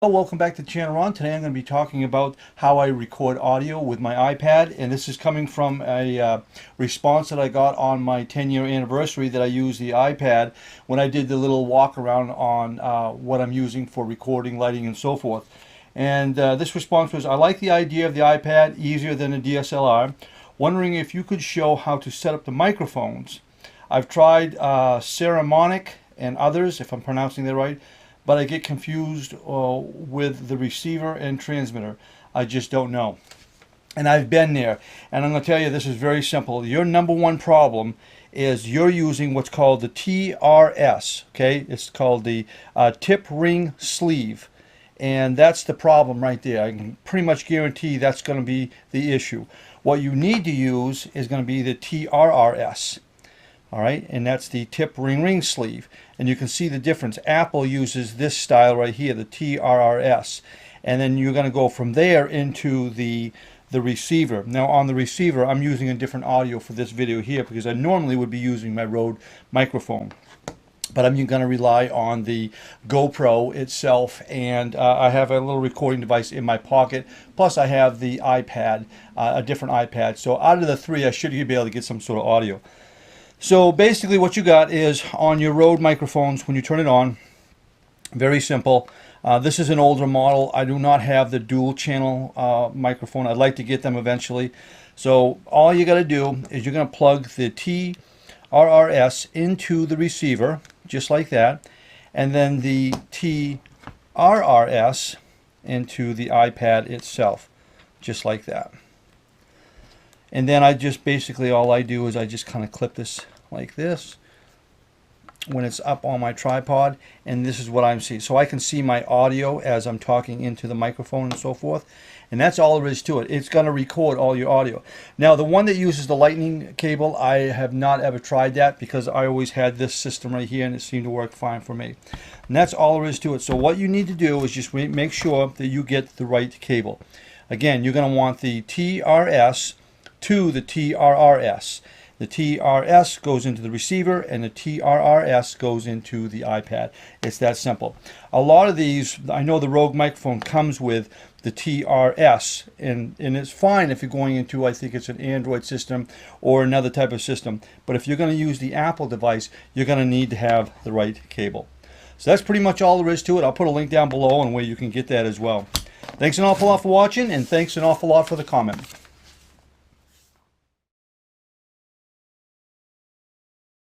Well, welcome back to the channel, Ron. Today I'm going to be talking about how I record audio with my iPad, and this is coming from a response that I got on my 10-year anniversary that I used the iPad when I did the little walk around on what I'm using for recording, lighting, and so forth. And this response was, I like the idea of the iPad, easier than a DSLR. Wondering if you could show how to set up the microphones. I've tried Ceramonic and others, if I'm pronouncing that right, but I get confused with the receiver and transmitter. I just don't know. And I've been there. And I'm going to tell you, this is very simple. Your number one problem is you're using what's called the TRS. Okay, it's called the tip ring sleeve. And that's the problem right there. I can pretty much guarantee that's going to be the issue. What you need to use is going to be the TRRS. All right, and that's the tip ring sleeve, and you can see the difference. Apple uses this style right here, the TRRS, and then you're going to go from there into the receiver. Now on the receiver, I'm using a different audio for this video here because I normally would be using my Rode microphone, but I'm going to rely on the GoPro itself, and I have a little recording device in my pocket, plus I have the iPad, a different iPad. So out of the three, I should be able to get some sort of audio. So basically what you got is on your Rode microphones when you turn it on, very simple. This is an older model. I do not have the dual channel microphone. I'd like to get them eventually. So all you got to do is you're going to plug the TRRS into the receiver, just like that, and then the TRRS into the iPad itself, just like that. And then I just basically, all I do is I just kind of clip this like this when it's up on my tripod, and this is what I'm seeing. So I can see my audio as I'm talking into the microphone and so forth. And that's all there is to it. It's going to record all your audio. Now the one that uses the lightning cable, I have not ever tried that because I always had this system right here and it seemed to work fine for me. And that's all there is to it. So what you need to do is just make sure that you get the right cable. Again, you're going to want the TRS to the TRRS. The TRS goes into the receiver and the TRRS goes into the iPad. It's that simple. A lot of these, I know the Rode microphone comes with the TRS, and it's fine if you're going into, I think it's an Android system or another type of system. But if you're going to use the Apple device, you're going to need to have the right cable. So that's pretty much all there is to it. I'll put a link down below on where you can get that as well. Thanks an awful lot for watching, and thanks an awful lot for the comment.